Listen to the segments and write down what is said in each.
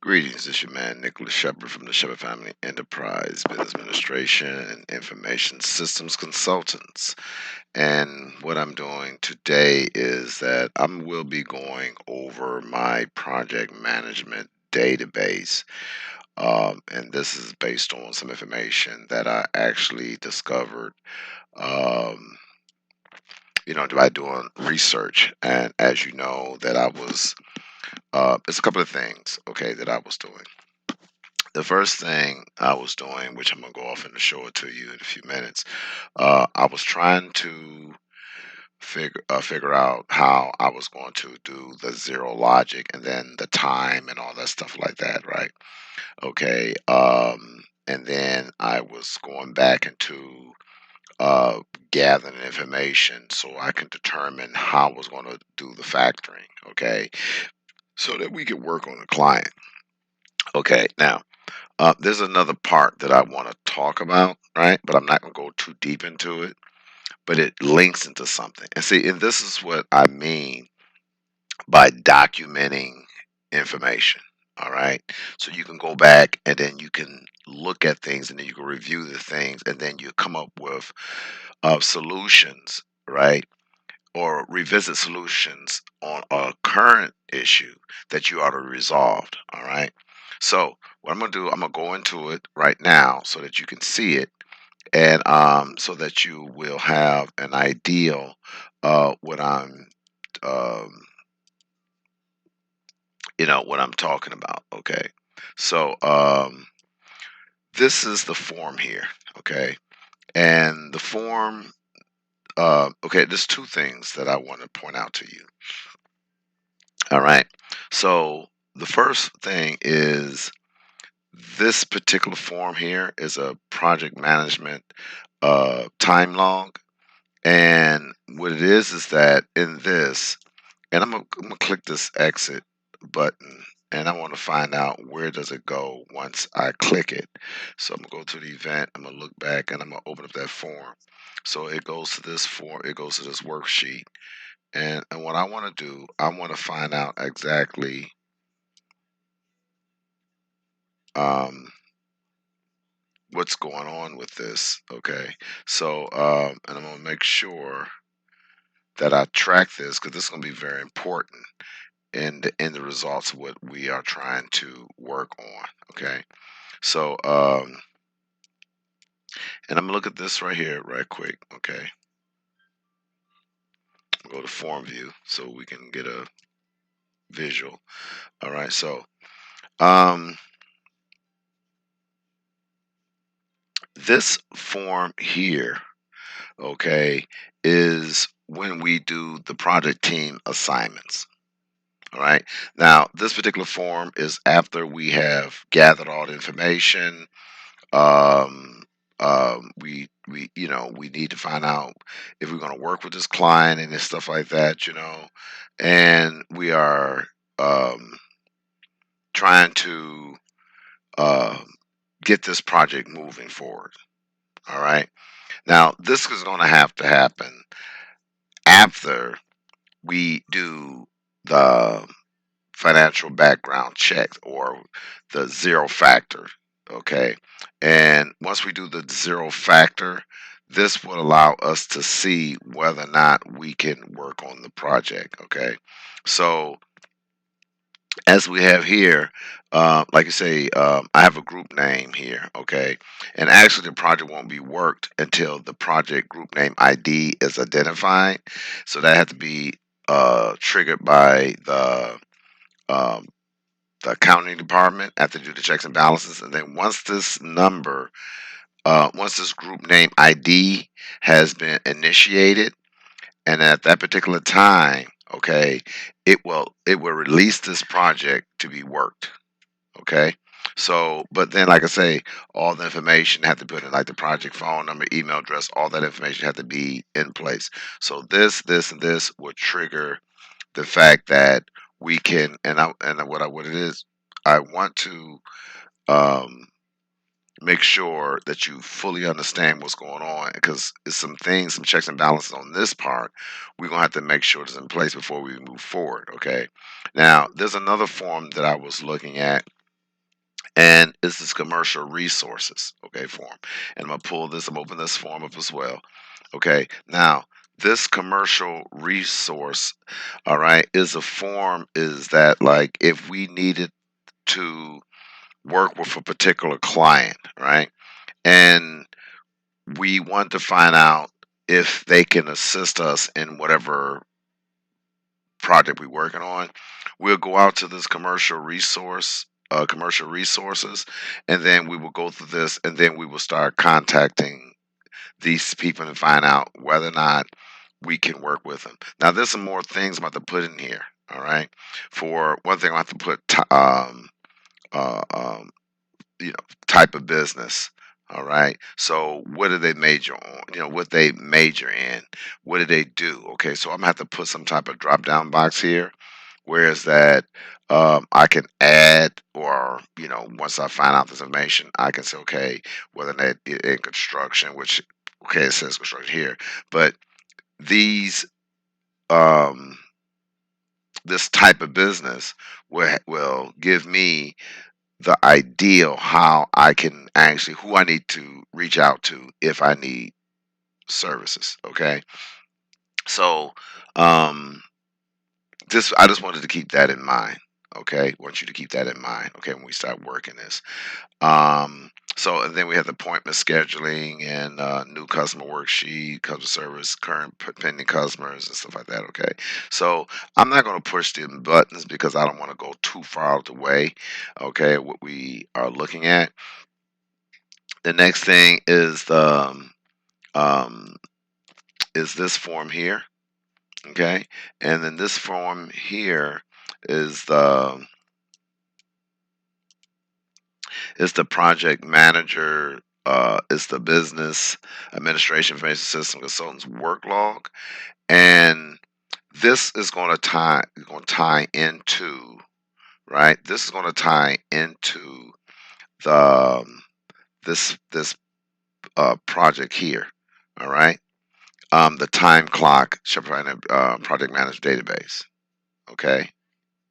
Greetings, this is your man Nicholas Shepherd from the Shepherd Family Enterprise Business Administration and Information Systems Consultants. And what I'm doing today is that I will be going over my project management database. And this is based on some information that I actually discovered, um, by doing research. And as you know, that I was, it's a couple of things, okay, that I was doing. The first thing I was doing, which I'm gonna go off and show it to you in a few minutes, I was trying to figure out how I was going to do the zero logic and then the time and all that stuff like that, right? Okay. And then I was going back into uh, gathering information so I can determine how I was going to do the factoring, okay, so that we could work on the client. Okay. Now, there's another part that I want to talk about, right? But I'm not going to go too deep into it. But it links into something. And see, and this is what I mean by documenting information. All right. So you can go back and then you can look at things and then you can review the things and then you come up with solutions, right? Or revisit solutions on a current issue that you already resolved. All right. So what I'm gonna do, I'm gonna go into it right now so that you can see it, and so that you will have an idea what I'm, um, what I'm talking about. Okay. So this is the form here. Okay, and the form. Okay, there's two things that I want to point out to you. All right. So the first thing is this particular form here is a project management time log. And what it is that in this, and I'm gonna click this exit button, and I want to find out where does it go once I click it. So I'm gonna go to the event, I'm gonna look back, and I'm gonna open up that form. So it goes to this form, it goes to this worksheet. And what I want to do, I want to find out exactly um, what's going on with this. Okay. So and I'm gonna make sure that I track this because this is gonna be very important in the results of what we are trying to work on. Okay. So and I'm gonna look at this right here right quick. Okay. Go to form view so we can get a visual. All right. So um this form here, okay, is when we do the project team assignments. All right. Now, this particular form is after we have gathered all the information. Um, we need to find out if we're going to work with this client and stuff like that, and we are um, trying to uh, get this project moving forward. All right. Now, this is going to happen after we do the financial background checks or the zero factor. Okay. And once we do the zero factor, this will allow us to see whether or not we can work on the project. Okay. So as we have here, like you say, I have a group name here, okay, and actually the project won't be worked until the project group name ID is identified. So that had to be triggered by um, the accounting department after they do the checks and balances. And then once this group name ID has been initiated, and at that particular time, okay, it will release this project to be worked. Okay. So, but then, like I say, all the information had to put in, like the project phone number, email address, all that information had to be in place. So this, and this would trigger the fact that we can, what it is, I want to um, make sure that you fully understand what's going on because it's some things, some checks and balances on this part. We're gonna have to make sure it's in place before we move forward. Okay. Now, there's another form that I was looking at, and it's this commercial resources, okay, form. And I'm gonna pull this, I'm open this form up as well. Okay, now this commercial resource, all right, is a form is that like if we needed to work with a particular client, right? And we want to find out if they can assist us in whatever project we're working on. We'll go out to this commercial resources, and then we will go through this, and then we will start contacting these people and find out whether or not we can work with them. Now, there's some more things I'm about to put in here. All right. For one thing, I have to put uh, um, type of business. All right. So what do they major on? What they major in. What do they do? Okay. So I'm gonna have to put some type of drop down box here. Whereas that I can add, or once I find out this information, I can say, okay, whether they in construction, which okay, it says construction here, but these um, this type of business will give me the ideal how I can actually who I need to reach out to if I need services. Okay, so um, this I just wanted to keep that in mind. Okay, want you to keep that in mind. Okay, when we start working this. Um, so and then we have the appointment scheduling and new customer worksheet, customer service, current pending customers and stuff like that. Okay, so I'm not going to push the buttons because I don't want to go too far out the way. Okay, what we are looking at. The next thing um, is this form here. Okay, and then this form here is the project manager. It's the business administration information system consultant's work log, and this is going to tie into right. This is going to tie into the this project here. All right. The time clock Shephard project manager database. Okay,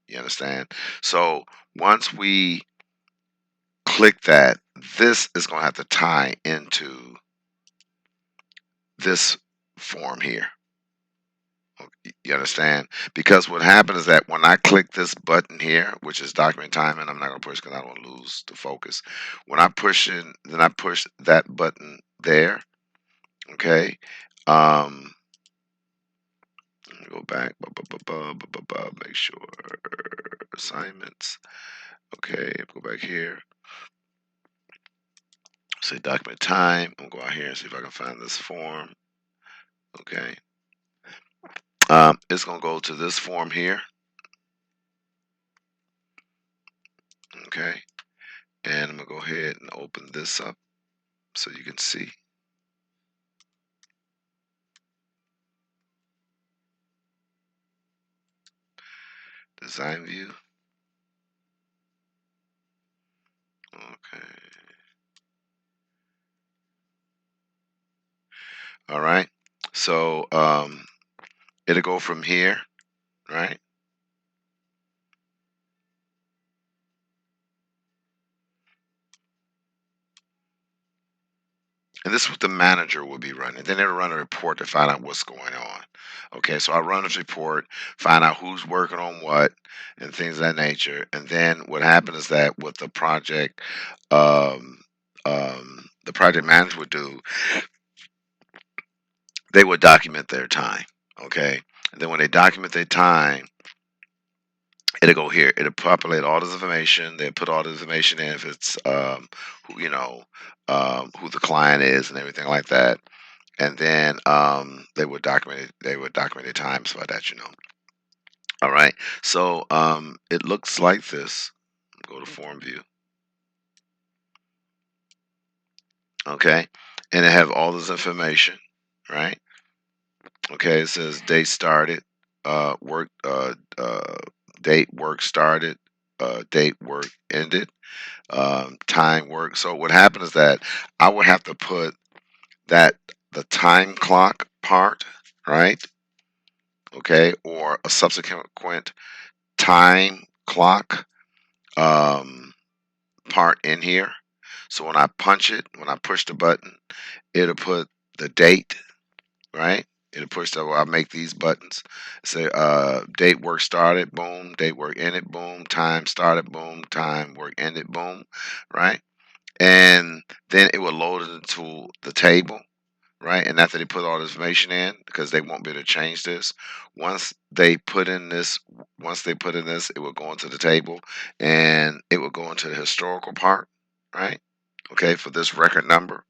you understand? So once we click that, this is going to have to tie into this form here. You understand? Because what happened is that when I click this button here, which is document time, and I'm not going to push because I don't want to lose the focus. When I push in, then I push that button there. Okay. Um, let me go back. Make sure assignments. Okay. Go back here. Say document time. I'm gonna go out here and see if I can find this form. Okay. It's gonna go to this form here. Okay. And I'm gonna go ahead and open this up so you can see. Design view. Okay. All right. So it'll go from here, right? And this is what the manager will be running. Then it'll run a report to find out what's going on. Okay, so I run this report, find out who's working on what, and things of that nature. And then what happens is that what um, the project manager would do, they would document their time. Okay, and then when they document their time, it'll go here. It'll populate all this information. They put all the information in if it's who the client is and everything like that. And then they would document it. They would document the time so that. All right. So it looks like this. Go to form view. Okay, and it have all this information, right? Okay, it says date started, work, date work started, date work ended, time work. So what happened is that I would have to put that the time clock part, right? Okay, or a subsequent time clock, um, part in here. So when I punch it, when I push the button, it'll put the date, right? It'll push that. Well, I make these buttons. Say, date work started, boom. Date work ended, boom. Time started, boom. Time work ended, boom. Right? And then it will load it into the table, right? And after they put all the information in, because they won't be able to change this, once they put in this, once they put in this, it will go into the table, and it will go into the historical part, right? Okay, for this record number,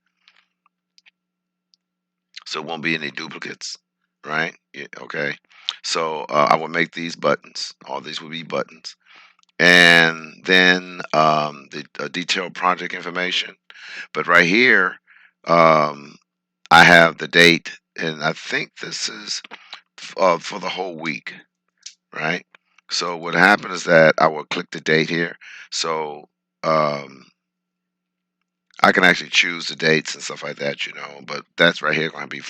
so it won't be any duplicates, right? Yeah, okay, so I will make these buttons. All these will be buttons, and then the detailed project information. But right here, um, I have the date, and I think this is for the whole week, right? So what happened is that I will click the date here. So um, I can actually choose the dates and stuff like that, but that's right here going to be,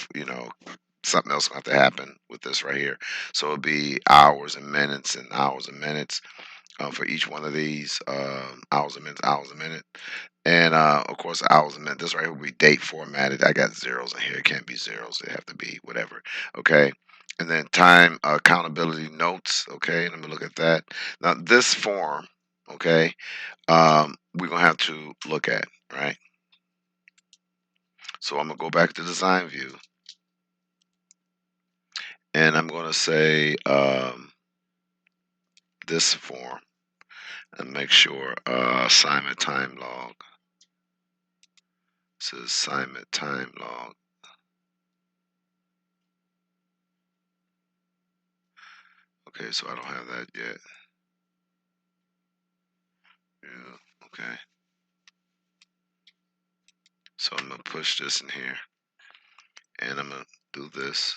something else going to have to happen with this right here. So it'll be hours and minutes and hours and minutes for each one of these, hours and minute. And of course, hours and minutes. This right here will be date formatted. I got zeros in here. It can't be zeros. It have to be whatever. Okay. And then time accountability notes. Okay. Let me look at that. Now, this form, okay, we're going to have to look at, right? So I'm going to go back to design view. And I'm going to say this form and make sure assignment time log. This is assignment time log. Okay, so I don't have that yet. Yeah, okay. So I'm gonna push this in here, and I'm gonna do this.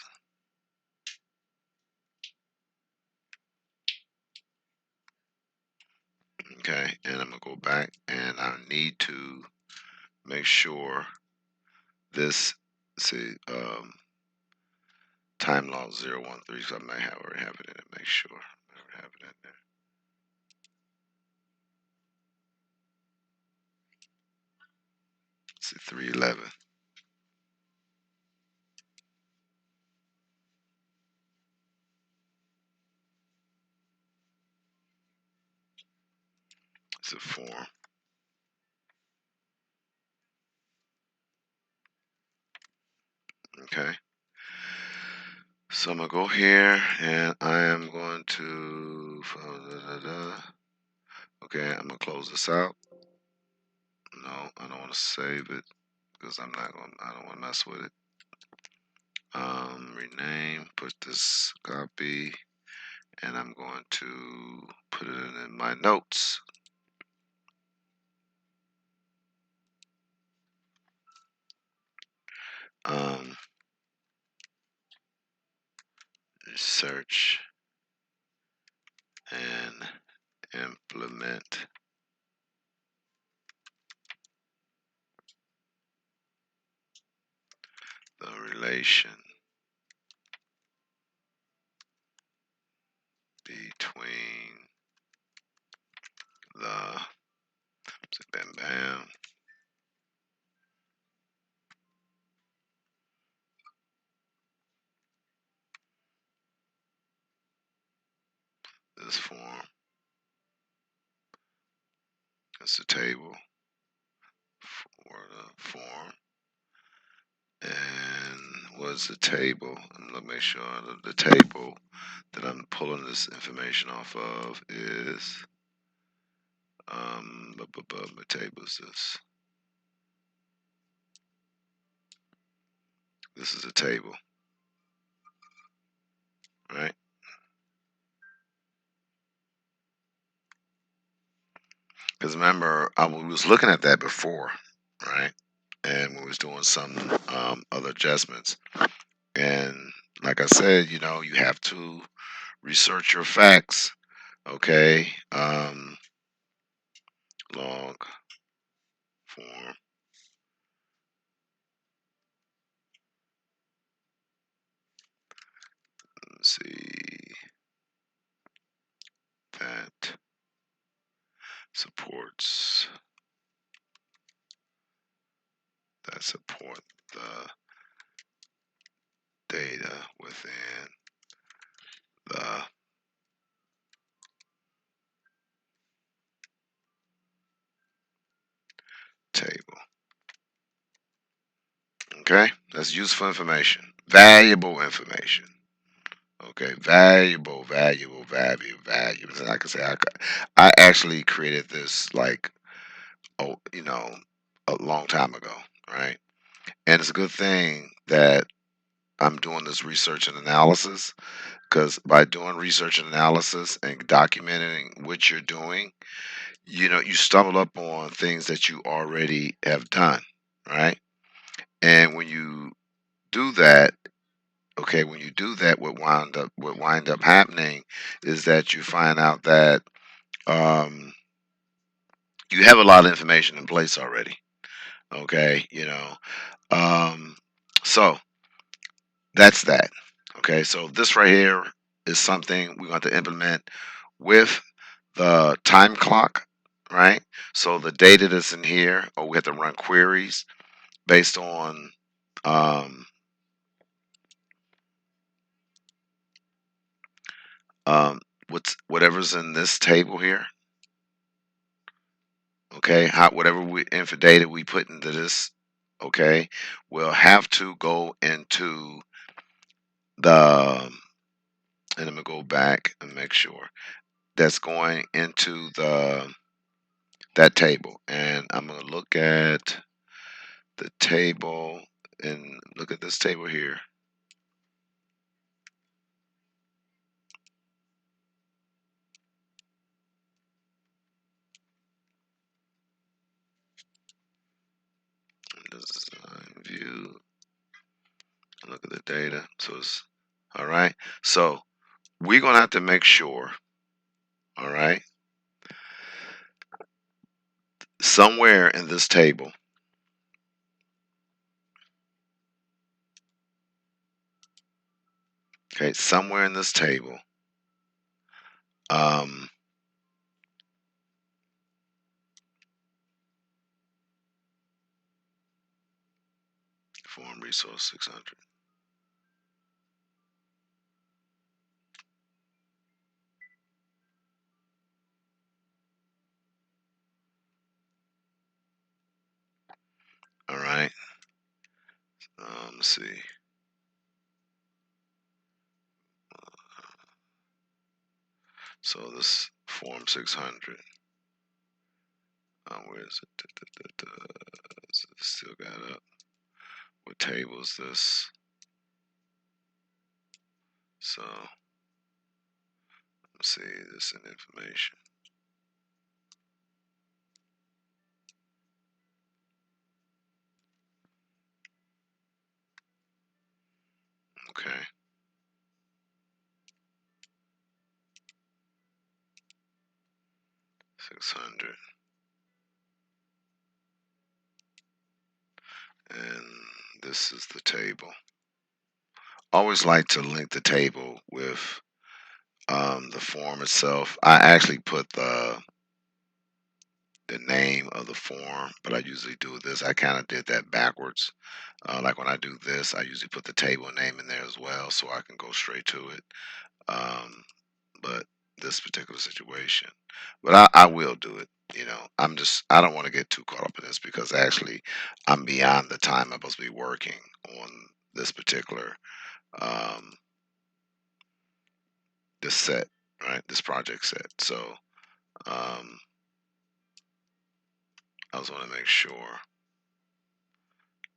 Okay, and I'm gonna go back, and I need to make sure this, see, time log 013. So I might have already have it in it. Make sure I already have it in there. See, 311. It's a form. Okay. So I'm gonna go here, and I am going to. Okay, I'm gonna close this out. No, I don't want to save it because I don't want to mess with it. Rename, put this copy, and I'm going to put it in my notes. Um, Search and implement the relation between the bam bam this form. That's the table for the form. And what's the table? I'm gonna make sure that the table that I'm pulling this information off of is what table is this? This is a table, right? Because remember, we was looking at that before, right? And we was doing some other adjustments. And like I said, you have to research your facts, okay? Log form. Let's see that supports support the data within the table. Okay, that's useful information, valuable information. Okay, valuable. And like I say, I actually created this like, oh, a long time ago, right? And it's a good thing that I'm doing this research and analysis, because by doing research and analysis and documenting what you're doing, you stumble up on things that you already have done, right? And when you do that, okay, when you do that, what wind up happening is that you find out that um, you have a lot of information in place already. Okay, um, so that's that. Okay, so this right here is something we're going to implement with the time clock, right? So the data that's in here, or we have to run queries based on um, um, whatever's in this table here. Okay, whatever info data we put into this, okay, will have to go into the. And I'm gonna go back and make sure that's going into the that table, and I'm gonna look at the table and look at this table here. Design view. Look at the data. So it's all right. So we're gonna have to make sure, all right, somewhere in this table, okay, somewhere in this table, um, form resource 600. All right. Let's see. So this form 600. Where is it? Still got up. What table is this? So let's see this in information. Okay. 600. And this is the table. Always like to link the table with the form itself. I actually put the name of the form, but I usually do this. I kind of did that backwards. Like when I do this, I usually put the table name in there as well, so I can go straight to it. But this particular situation, but I will do it. I don't want to get too caught up in this because actually I'm beyond the time I'm supposed to be working on this particular um, this set, right? This project set. So um, I just want to make sure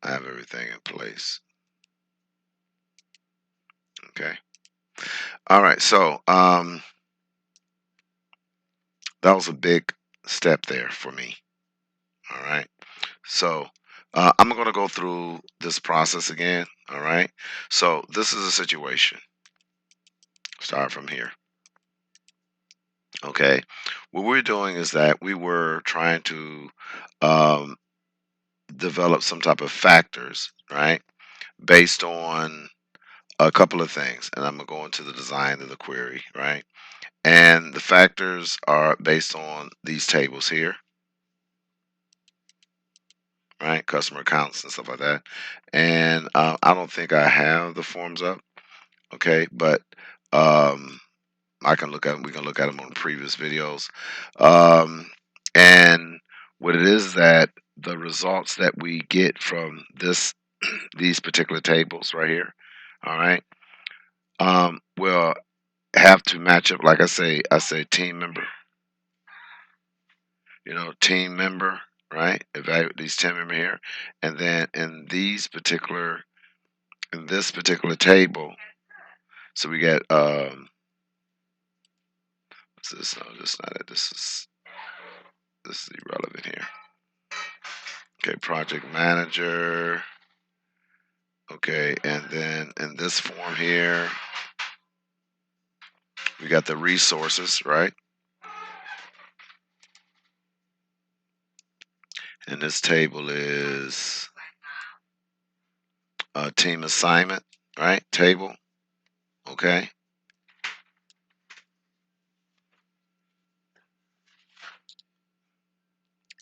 I have everything in place. Okay. All right. So that was a big step there for me. All right. So I'm going to go through this process again. All right. So this is a situation. Start from here. Okay. What we're doing is that we were trying to um, develop some type of factors, right, based on a couple of things. And I'm going to go into the design of the query, right? And the factors are based on these tables here. right? Customer accounts and stuff like that. And I don't think I have the forms up, okay, but um, I can look at them. We can look at them on previous videos. Um, and what it is that the results that we get from these particular tables right here, all right, will have to match up. Like I say team member, team member, right? Evaluate these 10 member here, and then in this particular table, so we get what's this? No, this is not it. This is irrelevant here. Okay, project manager. Okay, and then in this form here, we got the resources, right? And this table is a team assignment, right? Table, okay?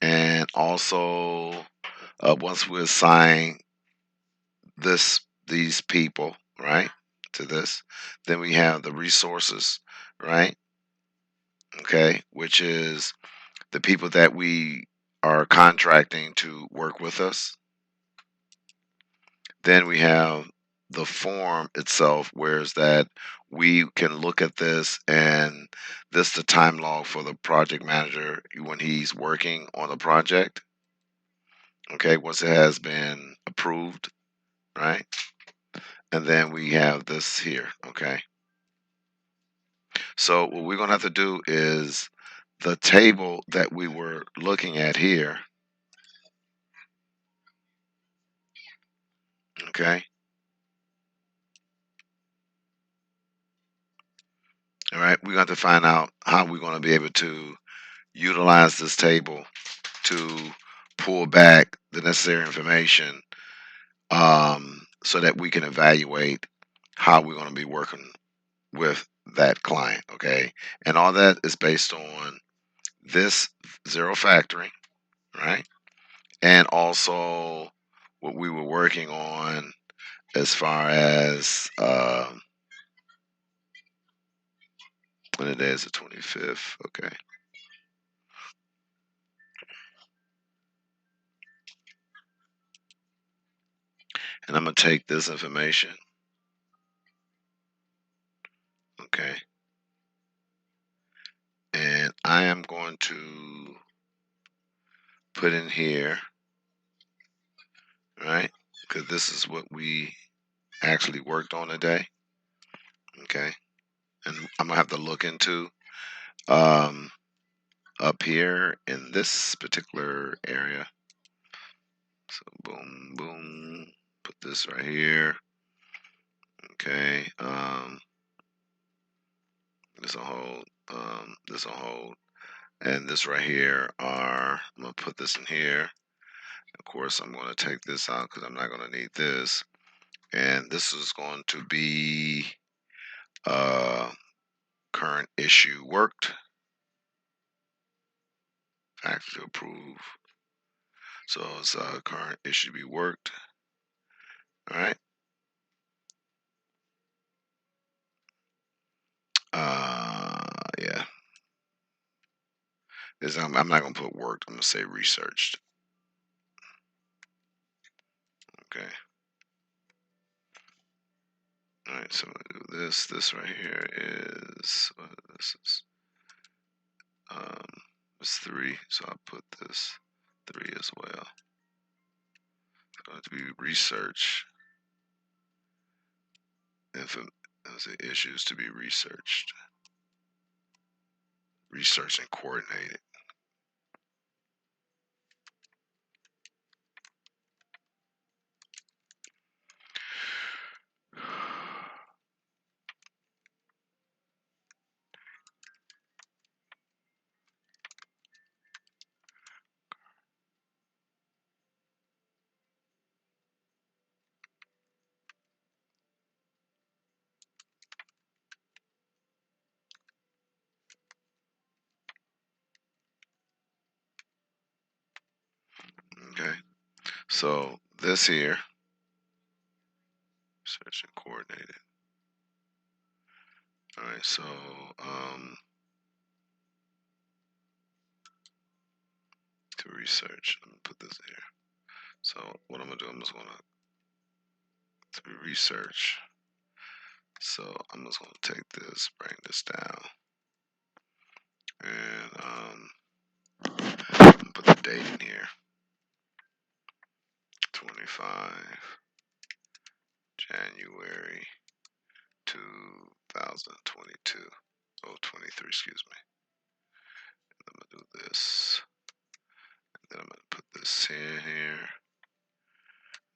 And also, once we assign these people, right, to this, then we have the resources, right? Okay, which is the people that we are contracting to work with us. Then we have the form itself, whereas that we can look at this and this the time log for the project manager when he's working on the project. Okay, once it has been approved, right? And then we have this here, okay? So what we're gonna have to do is the table that we were looking at here, okay? All right, we're going to find out how we're going to be able to utilize this table to pull back the necessary information so that we can evaluate how we're going to be working with that client, okay? And all that is based on this zero factoring, right? And also what we were working on as far as when the day is the 25th, okay? And I'm going to take this information, okay? And I am going to put in here, right? Because this is what we actually worked on today, okay? And I'm gonna have to look into um, up here in this particular area. So boom, boom, put this right here, okay? This will hold, this will hold, and this right here are. I'm gonna put this in here. Of course, I'm gonna take this out because I'm not gonna need this. And this is going to be uh, current issue worked, factor to approve. So it's current issue be worked. All right. Yeah. I'm not gonna put worked. I'm gonna say researched. Okay. All right. So I'm gonna do this. This right here is this is um it's 3. So I'll put this 3 as well. It's going to be research. Issues to be researched. Research and coordinated. So this here, search and coordinated. All right, so to research, let me put this here. So what I'm gonna do, I'm just gonna to research. So I'm just gonna take this, bring this down, and put the date in here. 25 January 2022. Oh, 23, excuse me. And I'm gonna do this. And then I'm gonna put this in here.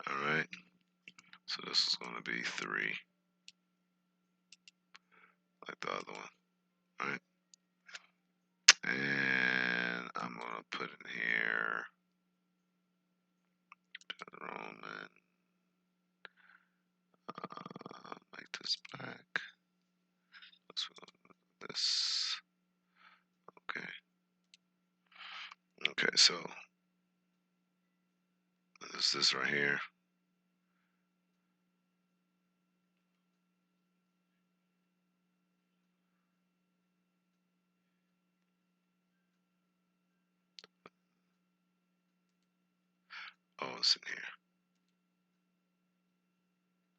Alright. So this is gonna be 3. Like the other one. Alright. And I'm gonna put in here Roman. Make this black. This. Okay. Okay, so this right here. Oh, it's in here.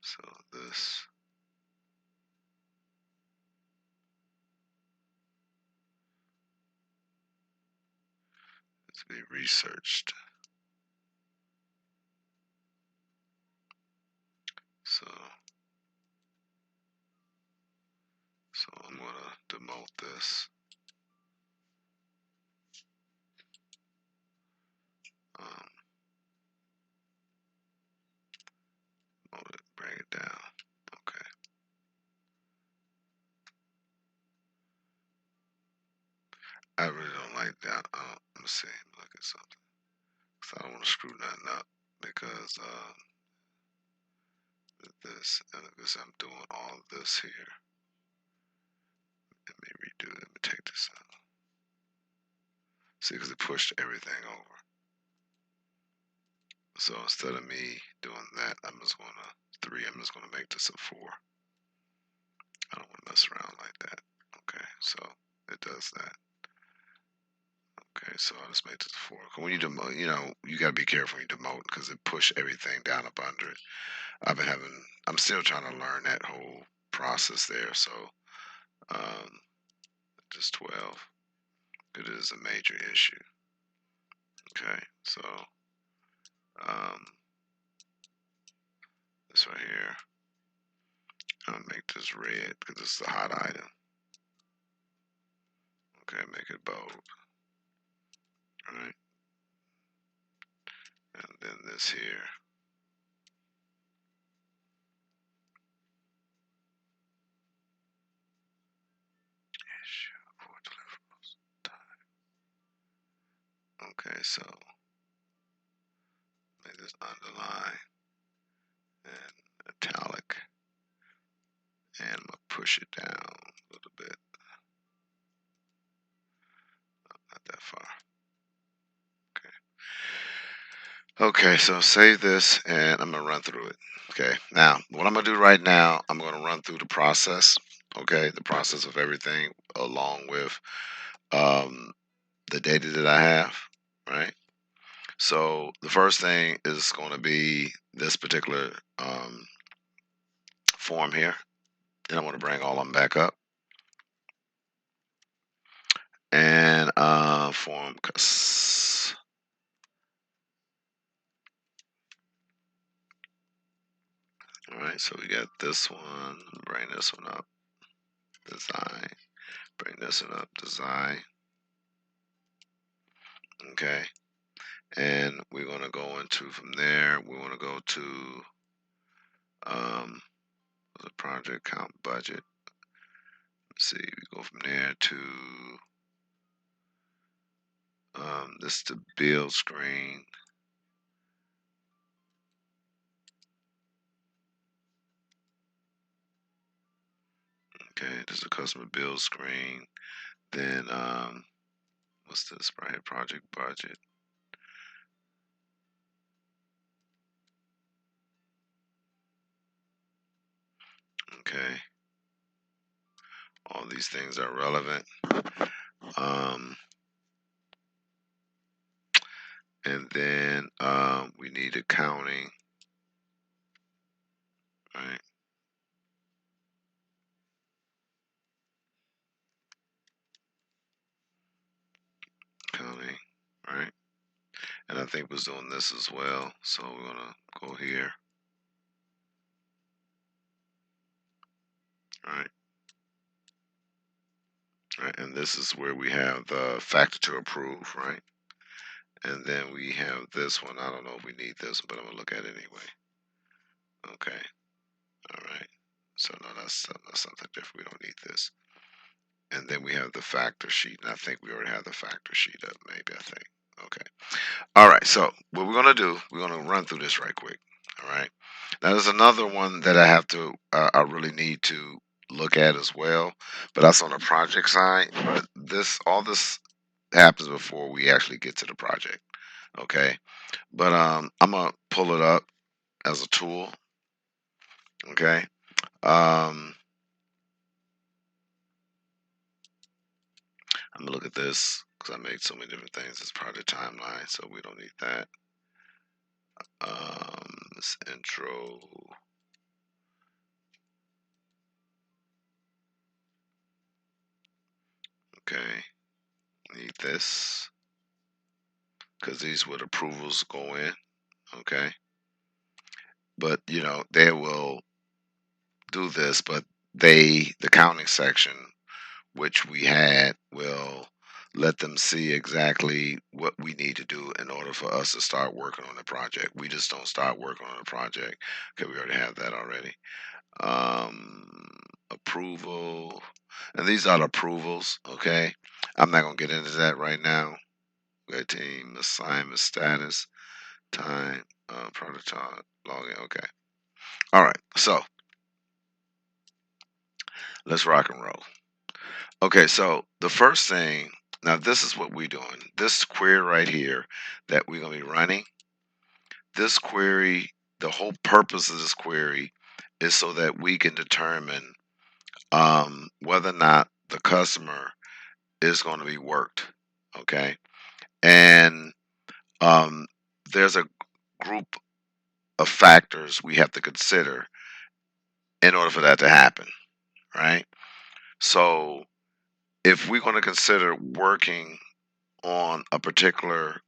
So this is to be researched. So I'm gonna demote this. Demote it, bring it down. Okay. I really don't like that. Let me see. Look at something. Cause I don't want to screw nothing up because this and because I'm doing all of this here. Let me redo it. Let me take this out. See, because it pushed everything over. So instead of me doing that, I'm just gonna 3. I'm just gonna make this a 4. I don't want to mess around like that. Okay, so it does that. Okay, so I just made this a 4. When you demote, you gotta be careful when you demote because it pushed everything down up under it. I'm still trying to learn that whole process there. So, um, just 12. It is a major issue. Okay, so, um, this right here, I'm gonna make this red because this is a hot item. Okay, make it bold. All right, and then this here. Okay, so make this underline and italic, and I'm gonna push it down a little bit. Not that far. Okay, so save this and I'm gonna run through it. Okay, now what I'm gonna do right now, I'm gonna run through the process. Okay, the process of everything along with um, the data that I have. Right. So the first thing is going to be this particular form here. Then I'm going to bring all of them back up and form. All right, so we got this one. Bring this one up. Design. Bring this one up. Design. Okay. And we're going to go into from there. We want to go to the project count budget. Let's see, we go from there to this is the build screen. Okay, this is a customer build screen. Then what's this right here? Project budget. Okay. All these things are relevant. Um, and then we need accounting, right? Accounting, right? And I think was doing this as well. So we're gonna go here, right? Right, and this is where we have the factor to approve, right? And then we have this one. I don't know if we need this, but I'm gonna look at it anyway. Okay, all right. So no, that's something different. We don't need this. And then we have the factor sheet, and I think we already have the factor sheet up. Maybe I think. Okay. All right. So what we're gonna do? We're gonna run through this right quick. All right. Now there's another one that I have to. I really need to look at as well, but that's on the project side. But all this happens before we actually get to the project. Okay. But I'm gonna pull it up as a tool. Okay. Um, I'm gonna look at this because I made so many different things as part of the timeline, so we don't need that. This intro. Okay. Need this because these would approvals go in. Okay. But they will do this, but the counting section which we had will let them see exactly what we need to do in order for us to start working on the project. We just don't start working on the project because we already have that already. Approval, and these are the approvals. Okay, I'm not gonna get into that right now. Okay, team assignment status, time, prototype, login. Okay, all right. So let's rock and roll. Okay, so the first thing, now this is what we're doing. This query right here that we're going to be running, this query, the whole purpose of this query is so that we can determine whether or not the customer is going to be worked. Okay, and um, there's a group of factors we have to consider in order for that to happen, right? So if we're going to consider working with a particular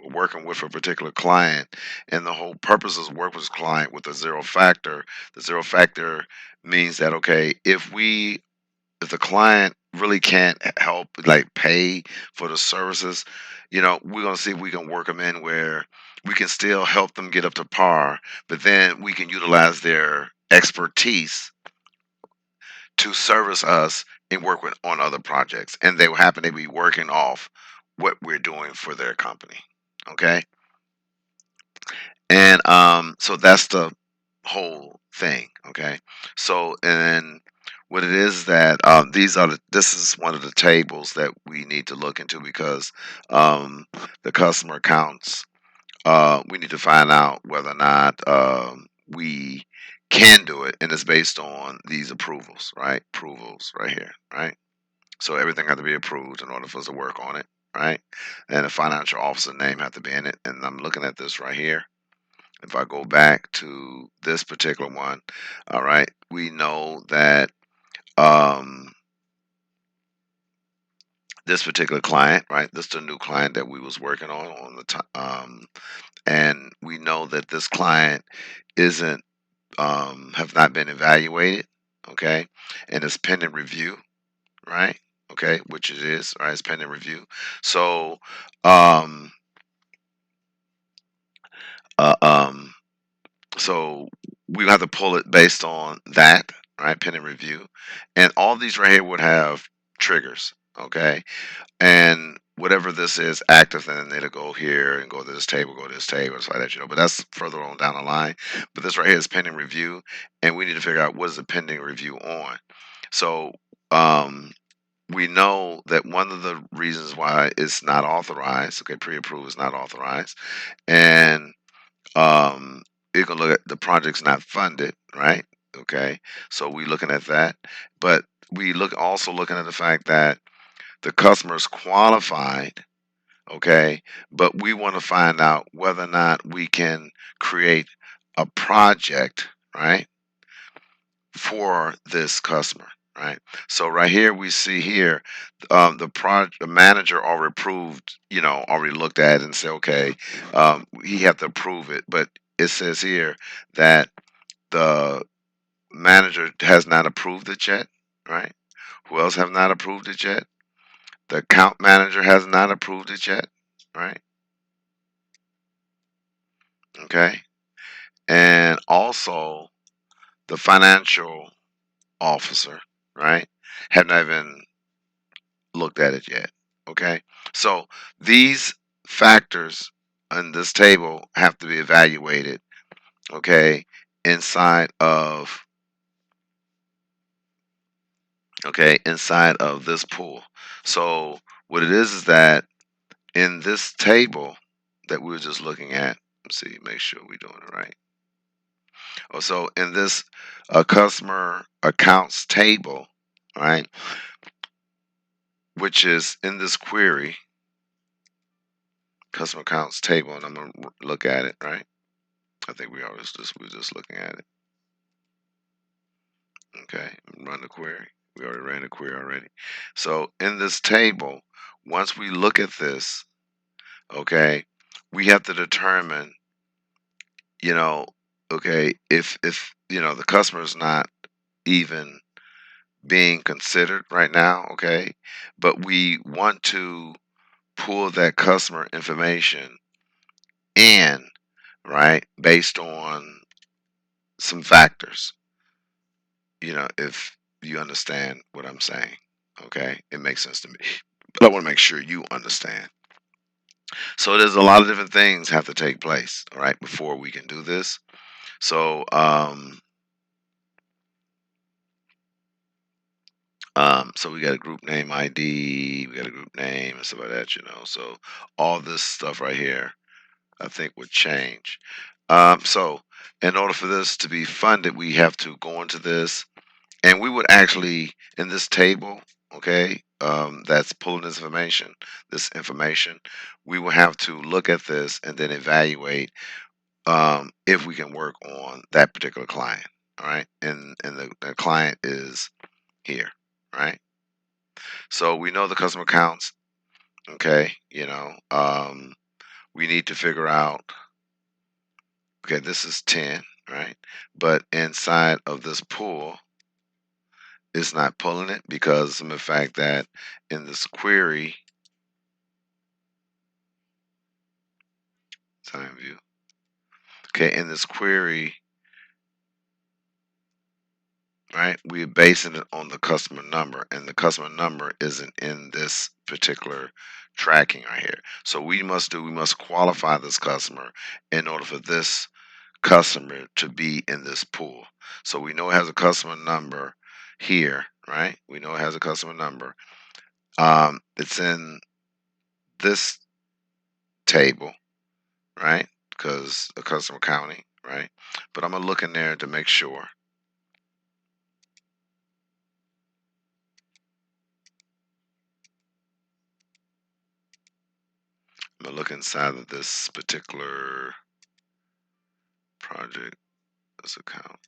client, and the whole purpose is work with this client with a zero factor. The zero factor means that, okay, if the client really can't help, like, pay for the services, we're going to see if we can work them in where we can still help them get up to par, but then we can utilize their expertise to service us and work with on other projects, and they will happen to be working off what we're doing for their company. Okay, and so that's the whole thing. Okay, so and what it is that this is one of the tables that we need to look into because the customer accounts. We need to find out whether or not we can do it, and it's based on these approvals, right? Approvals right here, right? So everything had to be approved in order for us to work on it, right? And the financial officer name had to be in it. And I'm looking at this right here. If I go back to this particular one, all right, we know that um, this particular client, right? This is the new client that we was working on the time, and we know that this client isn't have not been evaluated, okay, and it's pending review, right? Okay, which it is, right? It's pending review. So, um, uh, um, so we have to pull it based on that, right? Pending review, and all these right here would have triggers, okay, and whatever this is active, then it'll go here and go to this table, it's like that, But that's further on down the line. But this right here is pending review, and we need to figure out what is the pending review on. So, um, we know that one of the reasons why it's not authorized, okay, pre-approved is not authorized, and um, you can look at the project's not funded, right? Okay, so we looking at that, but we look also looking at the fact that the customer is qualified. Okay, but we want to find out whether or not we can create a project, right, for this customer, right? So right here we see here, the manager already approved, already looked at it and said, okay, he had to approve it, but it says here that the manager has not approved it yet, right? Who else have not approved it yet? The account manager has not approved it yet, right? Okay, and also the financial officer, right, have not even looked at it yet. Okay, so these factors on this table have to be evaluated. Okay, inside of inside of this pool. So what it is that in this table that we were just looking at, let's see, make sure we're doing it right. Oh, so in this customer accounts table, right, which is in this query, customer accounts table, and I'm gonna look at it, right? I think we were just looking at it. Okay, run the query. We already ran the query already. So in this table, once we look at this, okay, we have to determine, you know, okay, if the customer is not even being considered right now, okay, but we want to pull that customer information in, right, based on some factors, if you understand what I'm saying, okay, it makes sense to me, but I want to make sure you understand. So there's a lot of different things have to take place, all right, before we can do this. So so we got a group name ID, we got a group name and stuff like that. So all this stuff right here, I think would change. So in order for this to be funded, we have to go into this, and we would actually in this table, okay, that's pulling this information, we will have to look at this and then evaluate if we can work on that particular client. All right, and the client is here, right? So we know the customer counts. Okay, we need to figure out. Okay, this is 10, right? But inside of this pool, it's not pulling it because of the fact that in this query, time view. Okay, in this query, right, we're basing it on the customer number, and the customer number isn't in this particular tracking right here. So we must qualify this customer in order for this customer to be in this pool. So we know it has a customer number here, right? We know it has a customer number. It's in this table, right? Because a customer counting, right? But I'm gonna look in there to make sure. I'm gonna look inside of this particular project, this account.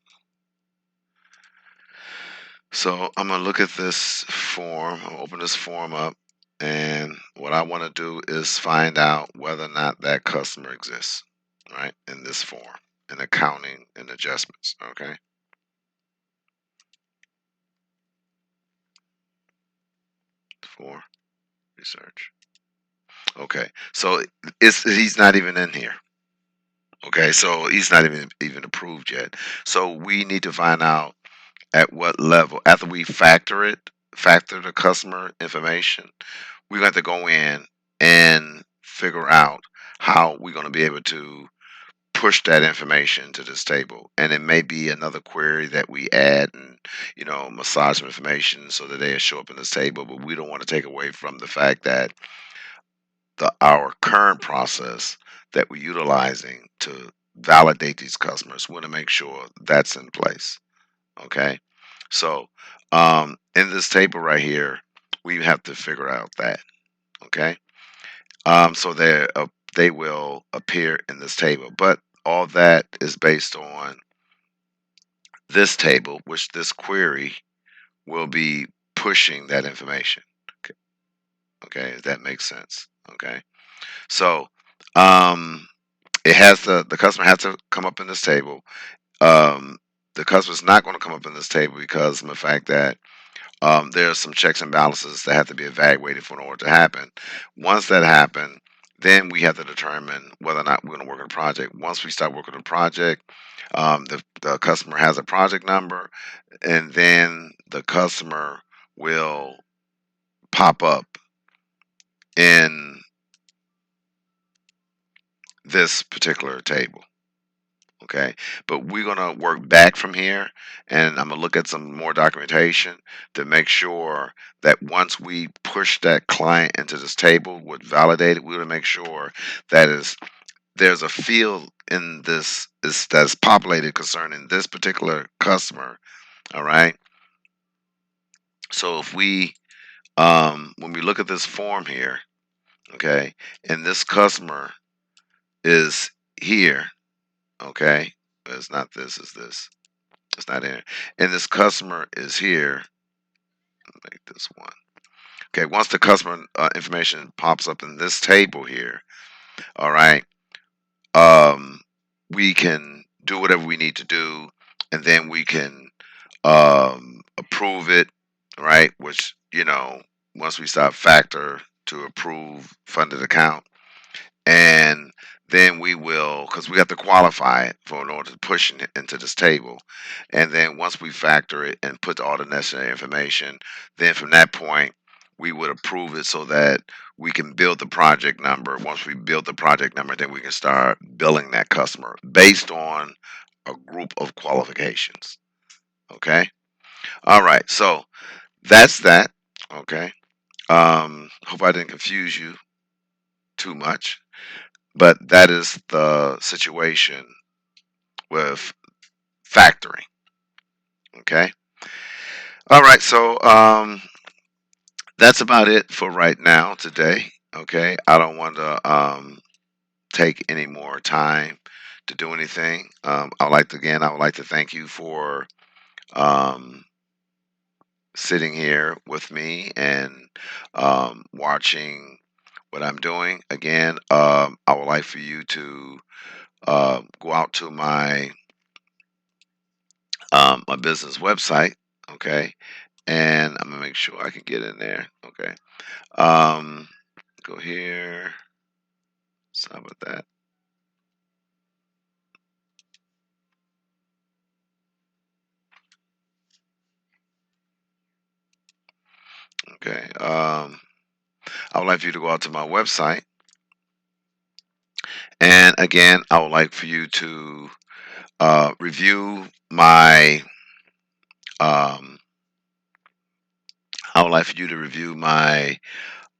So I'm gonna look at this form. I'll open this form up, and what I want to do is find out whether or not that customer exists, right, in this form, in accounting and adjustments. Okay. For research. Okay. So he's not even in here. Okay, so he's not even approved yet. So we need to find out at what level after we factor the customer information. We got to go in and figure out how we're going to be able to push that information to this table. And it may be another query that we add and massage some information so that they show up in this table. But we don't want to take away from the fact that our current process that we're utilizing to validate these customers, we want to make sure that's in place. Okay, so in this table right here, we have to figure out that. Okay, so they will appear in this table, but all that is based on this table, which this query will be pushing that information. Okay, okay, if that makes sense. Okay, so um, it has the customer has to come up in this table. Um, the customer's not going to come up in this table because of the fact that there are some checks and balances that have to be evaluated for in order to happen. Once that happens, then we have to determine whether or not we're going to work on a project. Once we start working on a project, the customer has a project number, and then the customer will pop up in this particular table. Okay, but we're going to work back from here, and I'm going to look at some more documentation to make sure that once we push that client into this table with validated, we want to make sure that is there's a field in this is that's populated concerning this particular customer. All right, so if we when we look at this form here, okay, and this customer is here, okay, but it's not this, it's this. It's not in it. And this customer is here. Make this one. Okay, once the customer information pops up in this table here, all right, um, we can do whatever we need to do, and then we can approve it, right? Which, once we start factor to approve funded account, and then we will because we have to qualify it for in order to push it into this table, and then once we factor it and put all the necessary information, then from that point we would approve it so that we can build the project number. Once we build the project number, then we can start billing that customer based on a group of qualifications. Okay, all right, so that's that. Okay, hope I didn't confuse you too much, but that is the situation with factoring. Okay. All right. So that's about it for right now today. Okay. I don't want to take any more time to do anything. I would like to thank you for um, sitting here with me and watching what I'm doing. Again, I would like for you to go out to my business website. Okay, and I'm gonna make sure I can get in there. Okay. Um, go here. Sorry about that. Okay. I would like for you to go out to my website, and again, I would like for you to review my. Um, I would like for you to review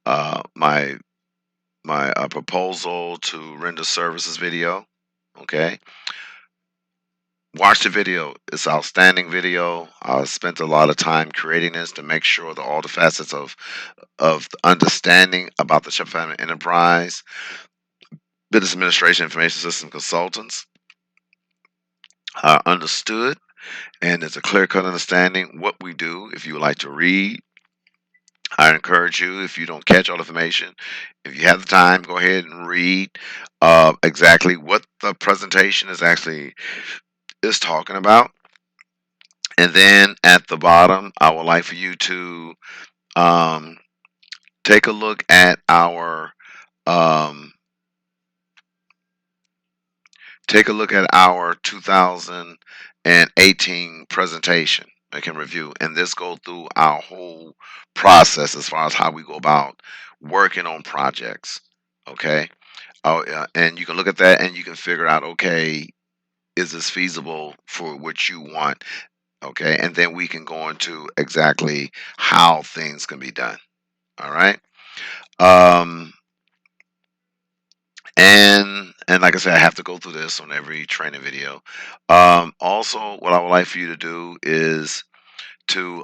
uh, my my proposal to render services video. Okay. Watch the video. It's outstanding video. I spent a lot of time creating this to make sure that all the facets of understanding about the Shepherd Family Enterprise, business administration, information system consultants are understood, and there's a clear cut understanding what we do. If you would like to read, I encourage you. If you don't catch all the information, if you have the time, go ahead and read exactly what the presentation is talking about. And then at the bottom, I would like for you to um, take a look at our um, 2018 presentation. I can review, and this go through our whole process as far as how we go about working on projects. Okay, and you can look at that and you can figure out, okay, is this feasible for what you want? Okay, and then we can go into exactly how things can be done. All right. Um, and And like I said, I have to go through this on every training video. Also, what I would like for you to do is to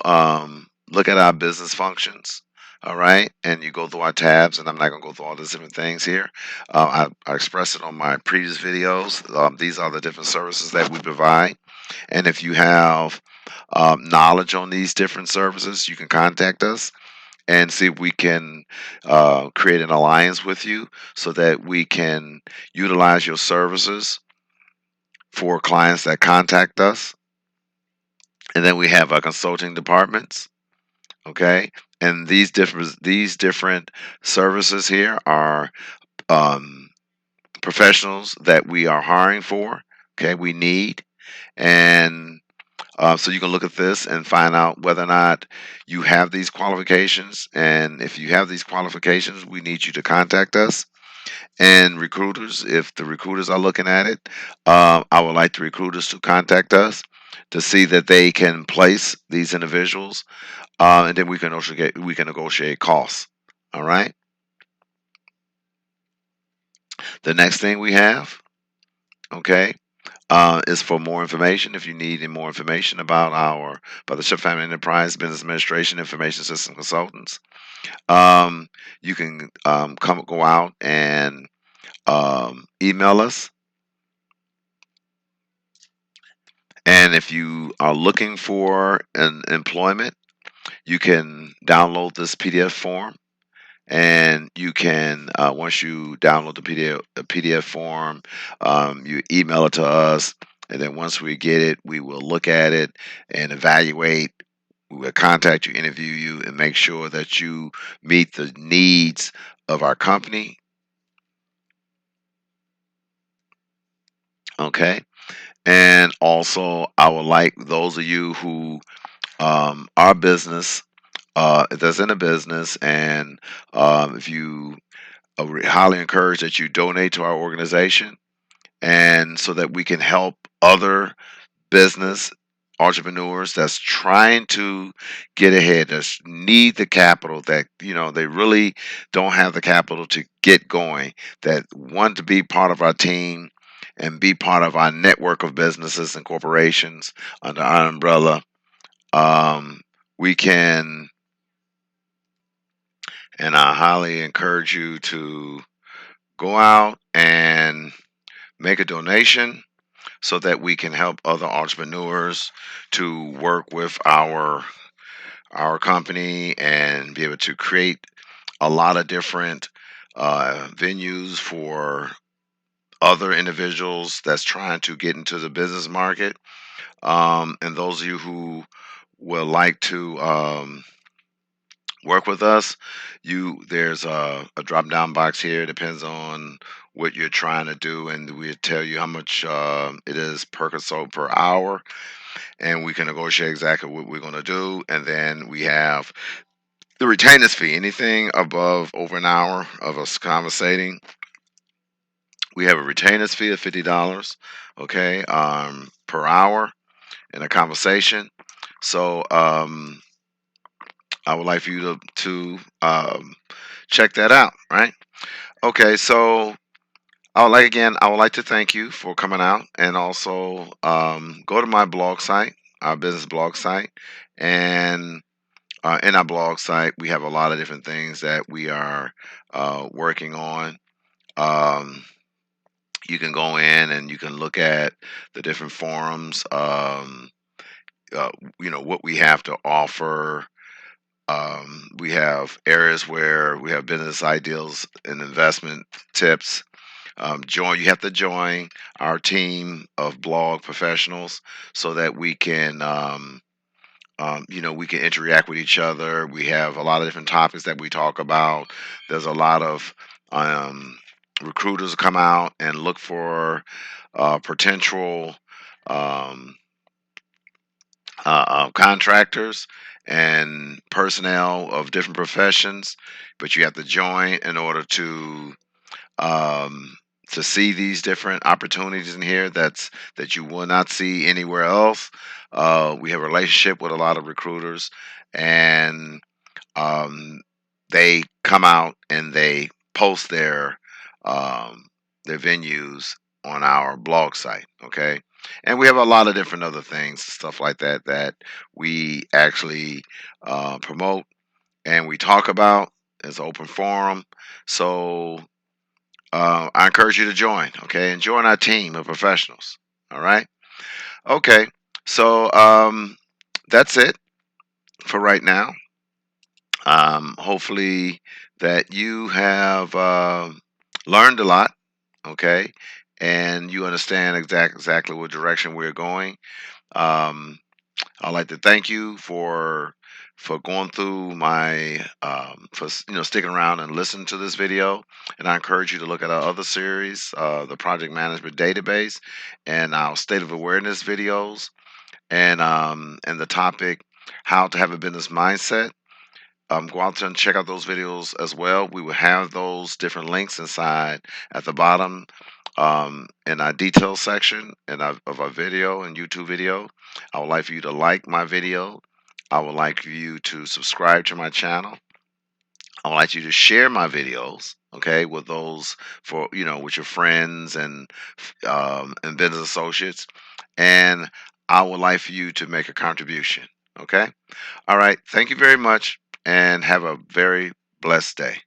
look at our business functions. All right, and you go through our tabs, and I'm not going to go through all these different things here. I expressed it on my previous videos. These are the different services that we provide, and if you have knowledge on these different services, you can contact us and see if we can create an alliance with you so that we can utilize your services for clients that contact us. And then we have our consulting departments. Okay, and these different services here are um, professionals that we are hiring for. Okay, we need, and so you can look at this and find out whether or not you have these qualifications. And if you have these qualifications, we need you to contact us. And recruiters, if the recruiters are looking at it, I would like the recruiters to contact us to see that they can place these individuals, and then we can negotiate costs. All right. The next thing we have, okay, is for more information. If you need any more information about the Shephard Family Enterprise Business Administration Information System Consultants, um, you can go out and email us. And if you are looking for an employment, you can download this PDF form, and you can once you download the PDF form, you email it to us, and then once we get it, we will look at it and evaluate. We will contact you, interview you, and make sure that you meet the needs of our company. Okay, and also I would like those of you who are business, if that's in a business, and if you highly encourage that you donate to our organization, and so that we can help other business entrepreneurs that's trying to get ahead, that need the capital, that they really don't have the capital to get going, that want to be part of our team and be part of our network of businesses and corporations under our umbrella. We can, and I highly encourage you to go out and make a donation so that we can help other entrepreneurs to work with our company and be able to create a lot of different venues for other individuals that's trying to get into the business market. And those of you who would like to work with us, there's a drop down box here. It depends on what you're trying to do, and we tell you how much it is per consult per hour, and we can negotiate exactly what we're going to do. And then we have the retainers fee. Anything above over an hour of us conversating, we have a retainers fee of $50. Okay, per hour in a conversation. So I would like for you to check that out. Right. Okay. So I would like to thank you for coming out, and also go to my blog site, our business blog site, and in our blog site we have a lot of different things that we are working on. Um, you can go in and you can look at the different forums. Uh, what we have to offer. We have areas where we have business ideals and investment tips. You have to join our team of blog professionals so that we can interact with each other. We have a lot of different topics that we talk about. There's a lot of um, recruiters come out and look for potential um, contractors and personnel of different professions, but you have to join in order um, to see these different opportunities in here that you will not see anywhere else. We have a relationship with a lot of recruiters, and um, they come out and they post their um, their venues on our blog site. Okay, and we have a lot of different other things, stuff like that, that we actually promote and we talk about. It's an open forum, so I encourage you to join. Okay, and join our team of professionals. All right. Okay, so that's it for right now. Hopefully that you have learned a lot, okay, and you understand exactly what direction we're going. Um, I'd like to thank you for going through my sticking around and listening to this video, and I encourage you to look at our other series, the Project Management Database, and our State of Awareness videos, and the topic how to have a business mindset. Go out there and check out those videos as well. We will have those different links inside at the bottom in our details section of our video and YouTube video. I would like for you to like my video. I would like for you to subscribe to my channel. I would like you to share my videos, okay, with those with your friends and business associates. And I would like for you to make a contribution, okay? All right. Thank you very much and have a very blessed day.